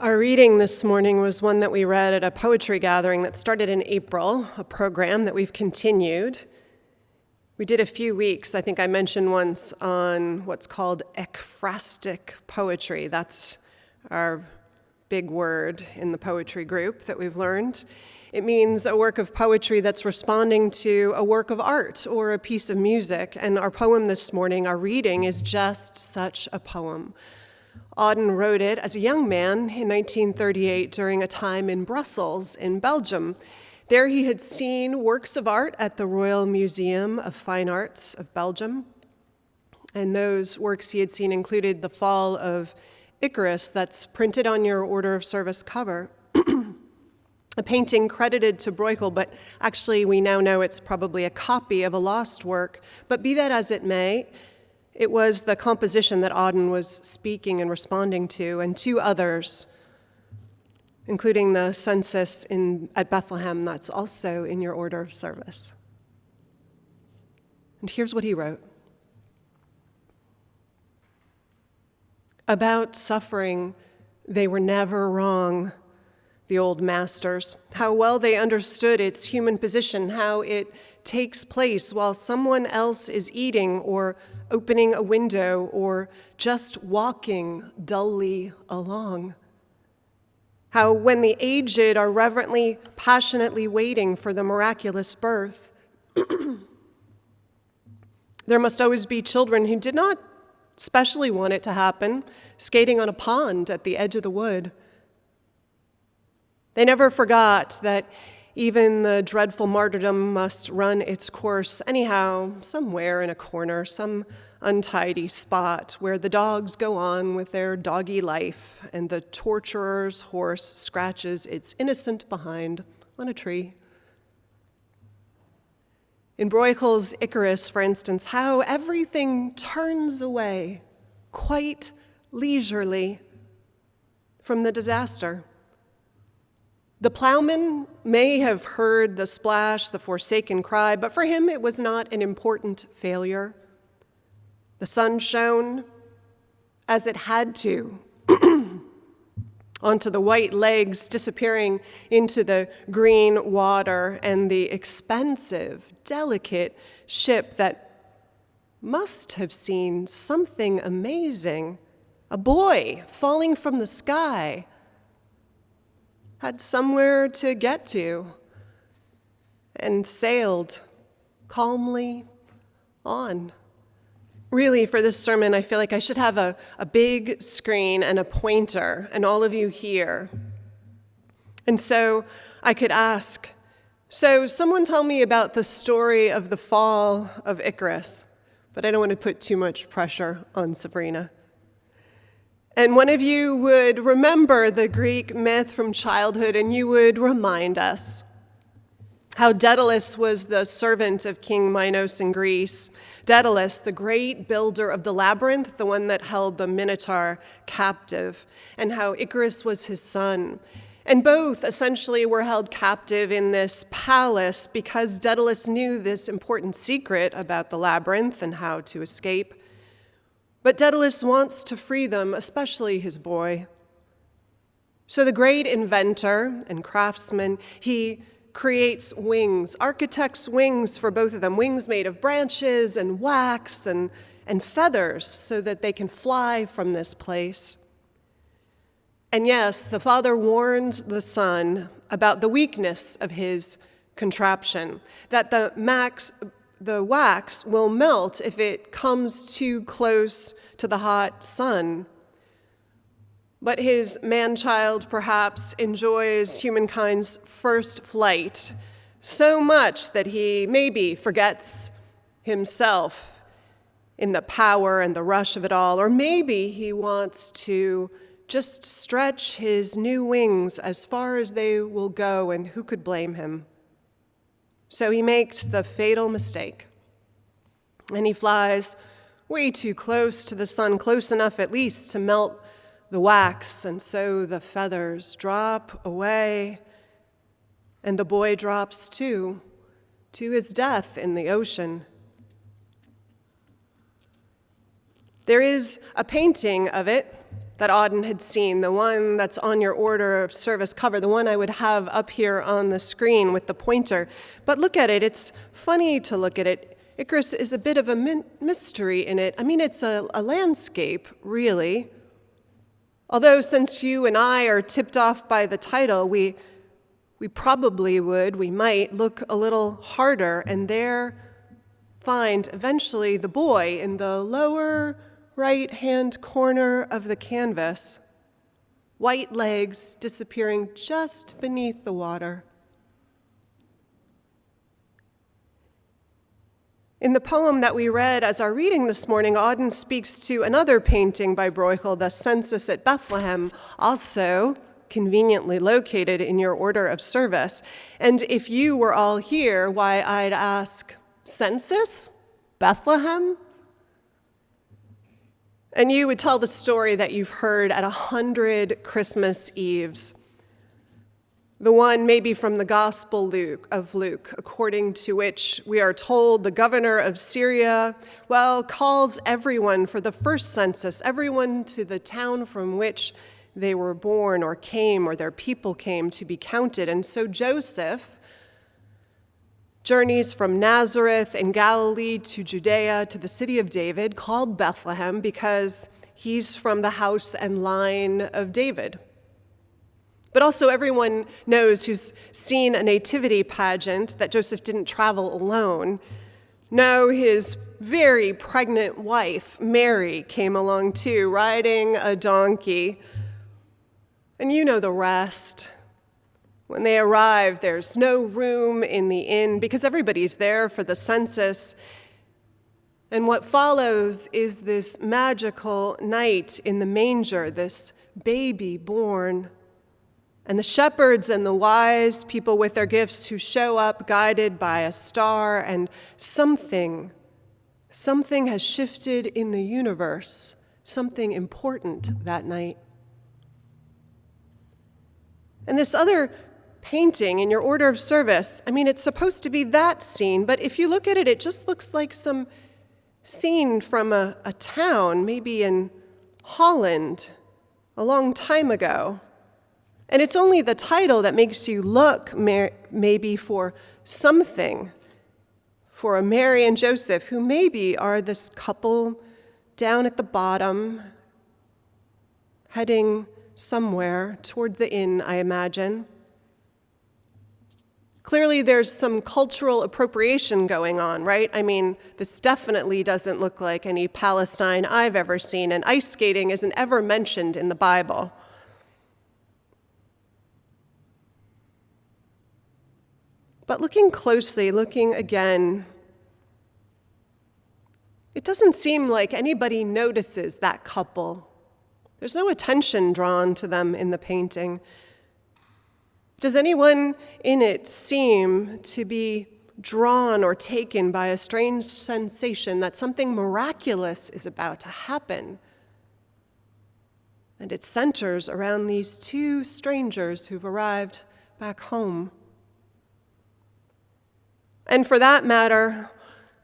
Our reading this morning was one that we read at a poetry gathering that started in April, a program that we've continued. We did a few weeks, I think I mentioned once, on what's called ekphrastic poetry. That's our big word in the poetry group that we've learned. It means a work of poetry that's responding to a work of art or a piece of music. And our poem this morning, our reading, is just such a poem. Auden wrote it as a young man in 1938 during a time in Brussels, in Belgium. There he had seen works of art at the Royal Museum of Fine Arts of Belgium. And those works he had seen included The Fall of Icarus, that's printed on your order of service cover. A painting credited to Brueghel, but actually we now know it's probably a copy of a lost work. But be that as it may, it was the composition that Auden was speaking and responding to, and two others, including the census at Bethlehem that's also in your order of service. And here's what he wrote. About suffering, they were never wrong, the old masters. How well they understood its human position, how it takes place while someone else is eating or opening a window or just walking dully along. How when the aged are reverently, passionately waiting for the miraculous birth, there must always be children who did not specially want it to happen, skating on a pond at the edge of the wood. They never forgot that even the dreadful martyrdom must run its course anyhow, somewhere in a corner, some untidy spot where the dogs go on with their doggy life and the torturer's horse scratches its innocent behind on a tree. In Brueghel's Icarus, for instance, how everything turns away quite leisurely from the disaster. The plowman may have heard the splash, the forsaken cry, but for him it was not an important failure. The sun shone as it had to onto the white legs disappearing into the green water and the expensive, delicate ship that must have seen something amazing, a buoy falling from the sky, had somewhere to get to, and sailed calmly on. Really, for this sermon, I feel like I should have a big screen and a pointer, and all of you here. And so I could ask, so someone tell me about the story of the fall of Icarus, but I don't want to put too much pressure on Sabrina. And one of you would remember the Greek myth from childhood, and you would remind us how Daedalus was the servant of King Minos in Greece. Daedalus, the great builder of the labyrinth, the one that held the Minotaur captive, and how Icarus was his son. And both essentially were held captive in this palace because Daedalus knew this important secret about the labyrinth and how to escape. But Daedalus wants to free them, especially his boy. So the great inventor and craftsman, he creates wings, architects wings for both of them, wings made of branches and wax and feathers so that they can fly from this place. And yes, the father warns the son about the weakness of his contraption, that the wax will melt if it comes too close to the hot sun. But his man-child perhaps enjoys humankind's first flight so much that he maybe forgets himself in the power and the rush of it all, or maybe he wants to just stretch his new wings as far as they will go, and who could blame him? So he makes the fatal mistake, and he flies way too close to the sun, close enough at least to melt the wax, and so the feathers drop away, and the boy drops too, to his death in the ocean. There is a painting of it that Auden had seen, the one that's on your order of service cover, the one I would have up here on the screen with the pointer. But look at it. It's funny to look at it. Icarus is a bit of a mystery in it. I mean, it's a landscape, really. Although since you and I are tipped off by the title, we might look a little harder and there find eventually the boy in the lower right-hand corner of the canvas, white legs disappearing just beneath the water. In the poem that we read as our reading this morning, Auden speaks to another painting by Brueghel, the Census at Bethlehem, also conveniently located in your order of service. And if you were all here, why, I'd ask, census? Bethlehem? And you would tell the story that you've heard at 100 Christmas Eves. The one maybe from the Gospel of Luke, according to which we are told the governor of Syria, calls everyone for the first census, everyone to the town from which they were born or came or their people came to be counted. And so Joseph journeys from Nazareth in Galilee to Judea to the city of David, called Bethlehem because he's from the house and line of David. But also everyone knows who's seen a nativity pageant that Joseph didn't travel alone. No, his very pregnant wife, Mary, came along too, riding a donkey. And you know the rest. When they arrive, there's no room in the inn because everybody's there for the census. And what follows is this magical night in the manger, this baby born. And the shepherds and the wise people with their gifts who show up guided by a star, and something has shifted in the universe, something important that night. And this other painting in your order of service, I mean, it's supposed to be that scene, but if you look at it, it just looks like some scene from a town, maybe in Holland, a long time ago. And it's only the title that makes you look maybe for something, for a Mary and Joseph, who maybe are this couple down at the bottom, heading somewhere toward the inn, I imagine. Clearly, there's some cultural appropriation going on, right? I mean, this definitely doesn't look like any Palestine I've ever seen, and ice skating isn't ever mentioned in the Bible. But looking closely, looking again, it doesn't seem like anybody notices that couple. There's no attention drawn to them in the painting. Does anyone in it seem to be drawn or taken by a strange sensation that something miraculous is about to happen? And it centers around these two strangers who've arrived back home. And for that matter,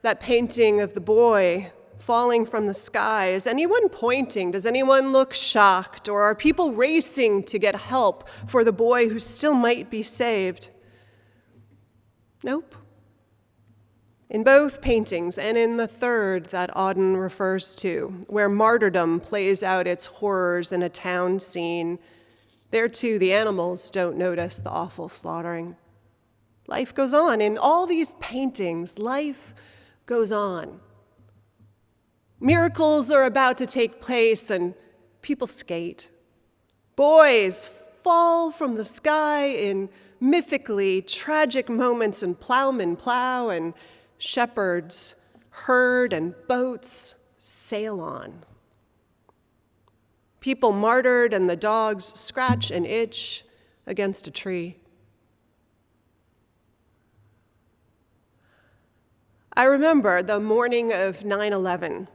that painting of the boy falling from the sky, is anyone pointing? Does anyone look shocked? Or are people racing to get help for the boy who still might be saved? Nope. In both paintings, and in the third that Auden refers to, where martyrdom plays out its horrors in a town scene, there too the animals don't notice the awful slaughtering. Life goes on. In all these paintings, life goes on. Miracles are about to take place and people skate. Boys fall from the sky in mythically tragic moments, and plowmen plow, and shepherds herd, and boats sail on. People martyred, and the dogs scratch and itch against a tree. I remember the morning of 9/11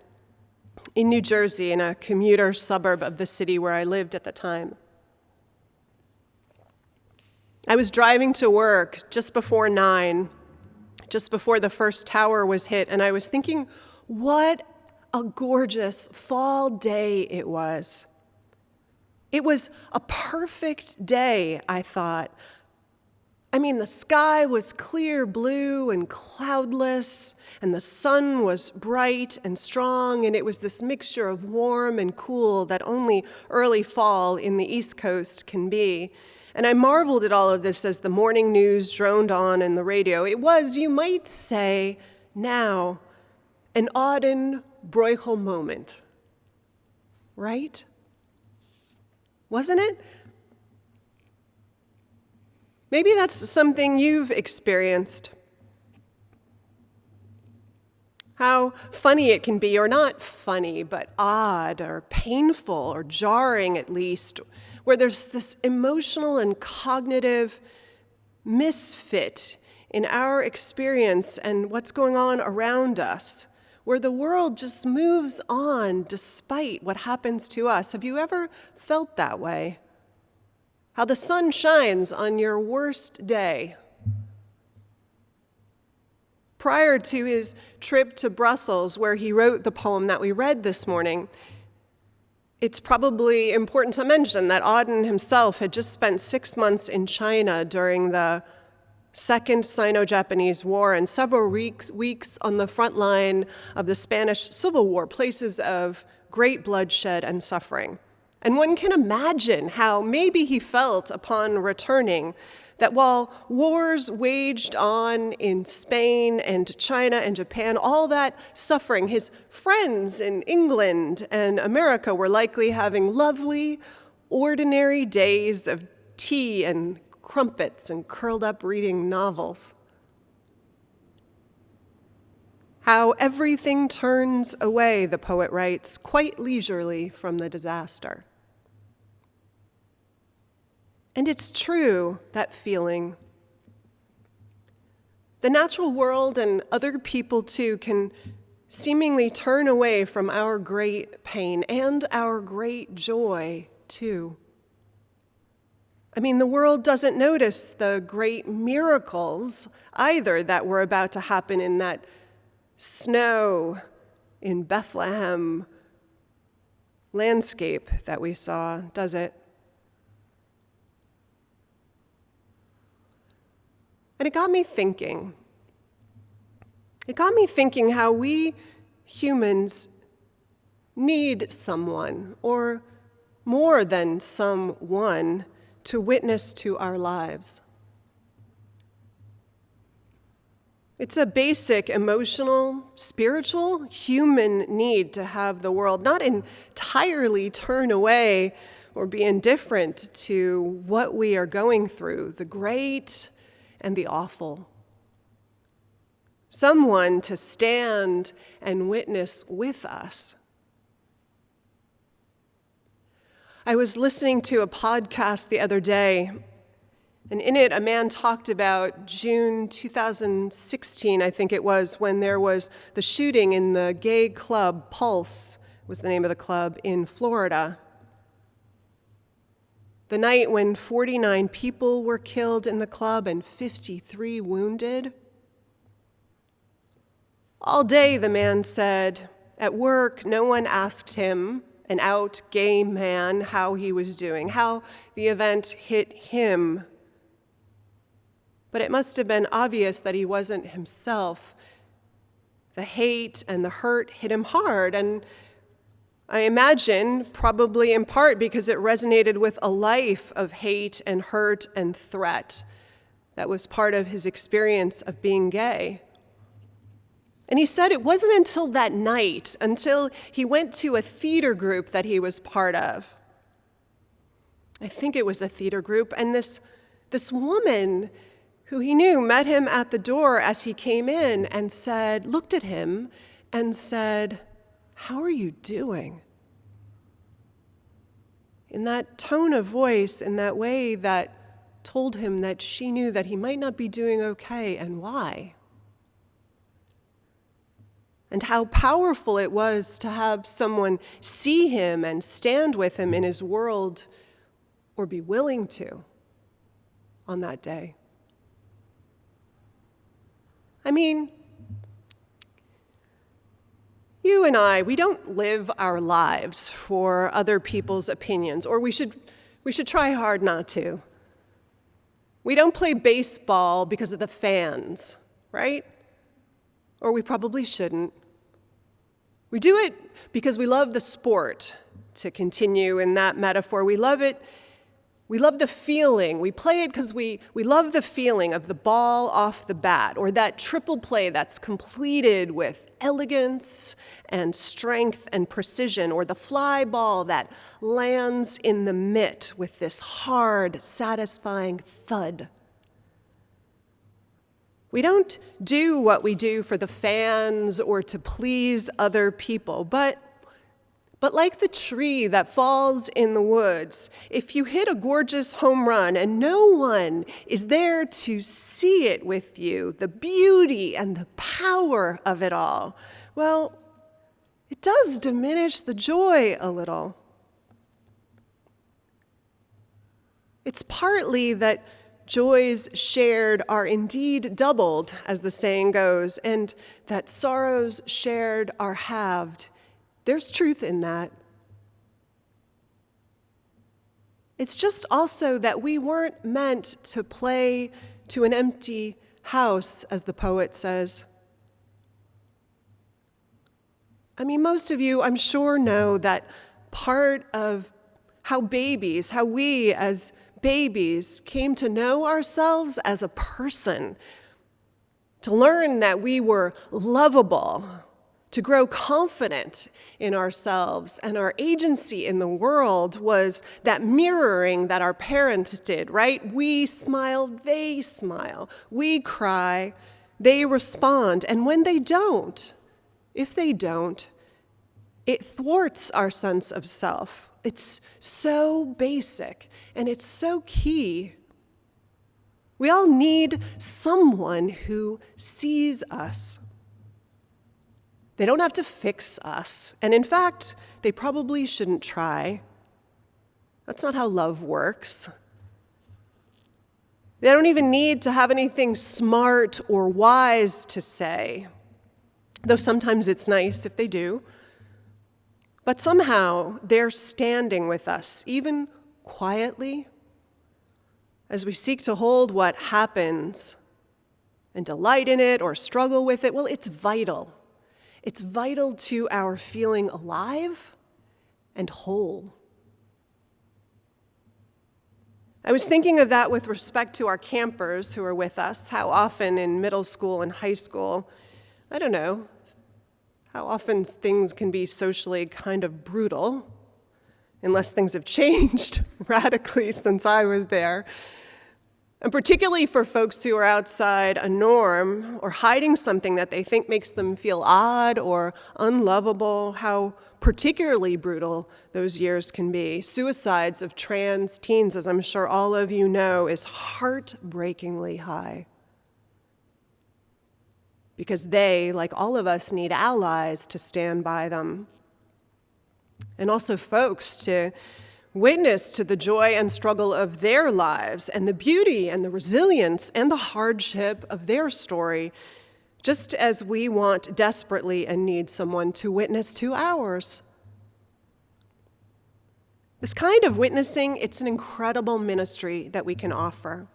in New Jersey, in a commuter suburb of the city where I lived at the time. I was driving to work just before 9, just before the first tower was hit, and I was thinking, what a gorgeous fall day it was. It was a perfect day, I thought. I mean, the sky was clear blue and cloudless, and the sun was bright and strong, and it was this mixture of warm and cool that only early fall in the East Coast can be. And I marveled at all of this as the morning news droned on in the radio. It was, you might say, now, an Auden Brueghel moment, right? Wasn't it? Maybe that's something you've experienced. How funny it can be, or not funny, but odd or painful or jarring at least, where there's this emotional and cognitive misfit in our experience and what's going on around us, where the world just moves on despite what happens to us. Have you ever felt that way? How the sun shines on your worst day. Prior to his trip to Brussels, where he wrote the poem that we read this morning, it's probably important to mention that Auden himself had just spent 6 months in China during the Second Sino-Japanese War and several weeks on the front line of the Spanish Civil War, places of great bloodshed and suffering. And one can imagine how maybe he felt upon returning, that while wars waged on in Spain and China and Japan, all that suffering, his friends in England and America were likely having lovely, ordinary days of tea and crumpets and curled up reading novels. How everything turns away, the poet writes, quite leisurely from the disaster. And it's true, that feeling. The natural world and other people too can seemingly turn away from our great pain and our great joy too. I mean, the world doesn't notice the great miracles either that were about to happen in that snow in Bethlehem landscape that we saw, does it? And it got me thinking. It got me thinking how we humans need someone, or more than someone, to witness to our lives. It's a basic emotional, spiritual, human need to have the world not entirely turn away or be indifferent to what we are going through, the great and the awful. Someone to stand and witness with us. I was listening to a podcast the other day, and in it, a man talked about June 2016, I think it was, when there was the shooting in the gay club, Pulse was the name of the club, in Florida. The night when 49 people were killed in the club and 53 wounded. All day, the man said, at work, no one asked him, an out gay man, how he was doing, how the event hit him. But it must have been obvious that he wasn't himself. The hate and the hurt hit him hard, and I imagine probably in part because it resonated with a life of hate and hurt and threat that was part of his experience of being gay. And he said it wasn't until that night, until he went to a theater group that he was part of. I think it was a theater group, and this woman who he knew met him at the door as he came in and said, looked at him and said, "How are you doing?" In that tone of voice, in that way that told him that she knew that he might not be doing okay and why. And how powerful it was to have someone see him and stand with him in his world, or be willing to, on that day. I mean, You and I, we don't live our lives for other people's opinions, or we should try hard not to. We don't play baseball because of the fans, right? Or we probably shouldn't. We do it because we love the sport, to continue in that metaphor. We love it. We love the feeling. We play it because we love the feeling of the ball off the bat, or that triple play that's completed with elegance and strength and precision, or the fly ball that lands in the mitt with this hard, satisfying thud. We don't do what we do for the fans or to please other people, but like the tree that falls in the woods, if you hit a gorgeous home run and no one is there to see it with you, the beauty and the power of it all, well, it does diminish the joy a little. It's partly that joys shared are indeed doubled, as the saying goes, and that sorrows shared are halved. There's truth in that. It's just also that we weren't meant to play to an empty house, as the poet says. I mean, most of you, I'm sure, know that part of how we as babies came to know ourselves as a person, to learn that we were lovable, to grow confident in ourselves and our agency in the world was that mirroring that our parents did, right? We smile, they smile. We cry, they respond. And when they don't, if they don't, it thwarts our sense of self. It's so basic and it's so key. We all need someone who sees us. They don't have to fix us. And in fact, they probably shouldn't try. That's not how love works. They don't even need to have anything smart or wise to say, though sometimes it's nice if they do. But somehow they're standing with us, even quietly, as we seek to hold what happens and delight in it or struggle with it. Well, it's vital. It's vital to our feeling alive and whole. I was thinking of that with respect to our campers who are with us, how often in middle school and high school, I don't know, how often things can be socially kind of brutal, unless things have changed radically since I was there. And particularly for folks who are outside a norm or hiding something that they think makes them feel odd or unlovable, how particularly brutal those years can be. Suicides of trans teens, as I'm sure all of you know, is heartbreakingly high. Because they, like all of us, need allies to stand by them. And also folks to witness to the joy and struggle of their lives and the beauty and the resilience and the hardship of their story, just as we want desperately and need someone to witness to ours. This kind of witnessing, it's an incredible ministry that we can offer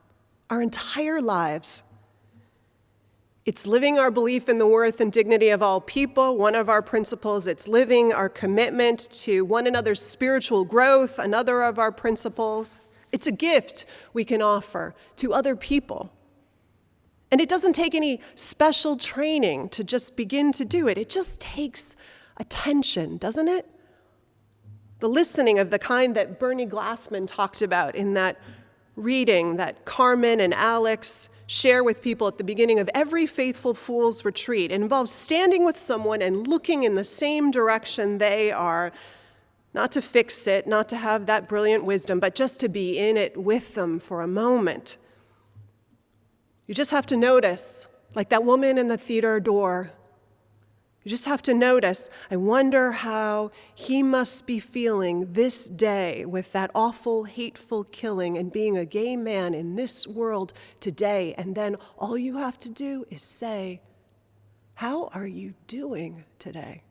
our entire lives. It's living our belief in the worth and dignity of all people, one of our principles. It's living our commitment to one another's spiritual growth, another of our principles. It's a gift we can offer to other people. And it doesn't take any special training to just begin to do it. It just takes attention, doesn't it? The listening of the kind that Bernie Glassman talked about in that reading that Carmen and Alex share with people at the beginning of every Faithful Fools retreat. It involves standing with someone and looking in the same direction they are, not to fix it, not to have that brilliant wisdom, but just to be in it with them for a moment. You just have to notice, like that woman in the theater door. You just have to notice, I wonder how he must be feeling this day with that awful, hateful killing and being a gay man in this world today. And then all you have to do is say, how are you doing today?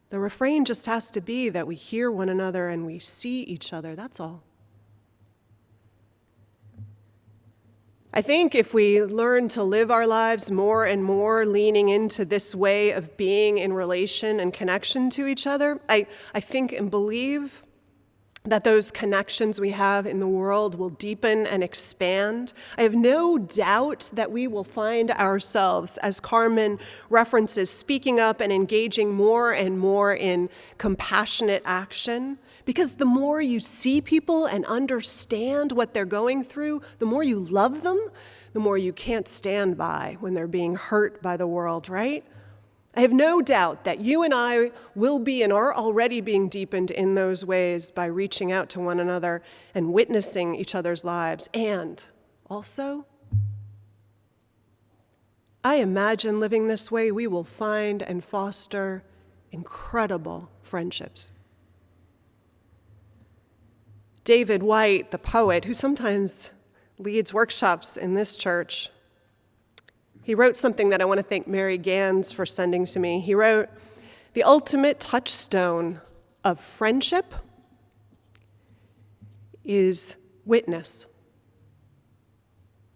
The refrain just has to be that we hear one another and we see each other, that's all. I think if we learn to live our lives more and more leaning into this way of being in relation and connection to each other, I think and believe that those connections we have in the world will deepen and expand. I have no doubt that we will find ourselves, as Carmen references, speaking up and engaging more and more in compassionate action. Because the more you see people and understand what they're going through, the more you love them, the more you can't stand by when they're being hurt by the world, right? I have no doubt that you and I will be and are already being deepened in those ways by reaching out to one another and witnessing each other's lives. And also, I imagine living this way, we will find and foster incredible friendships. David White, the poet, who sometimes leads workshops in this church, he wrote something that I want to thank Mary Gans for sending to me. He wrote, "The ultimate touchstone of friendship is witness.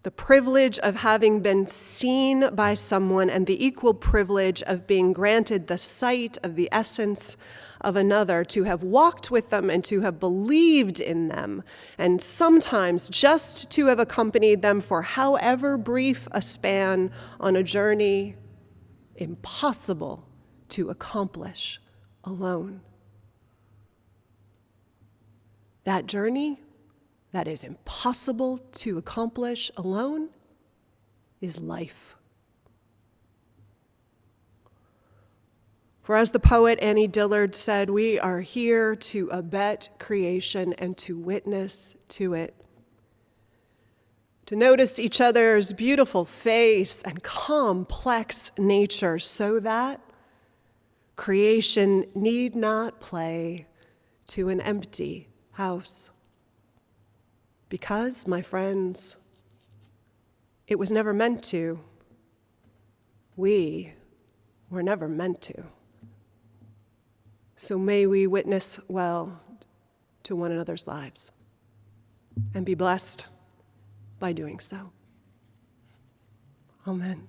The privilege of having been seen by someone and the equal privilege of being granted the sight of the essence of another, to have walked with them and to have believed in them, and sometimes just to have accompanied them for however brief a span on a journey impossible to accomplish alone." That journey that is impossible to accomplish alone is life. For as the poet Annie Dillard said, we are here to abet creation and to witness to it. To notice each other's beautiful face and complex nature so that creation need not play to an empty house. Because, my friends, it was never meant to. We were never meant to. So may we witness well to one another's lives and be blessed by doing so. Amen.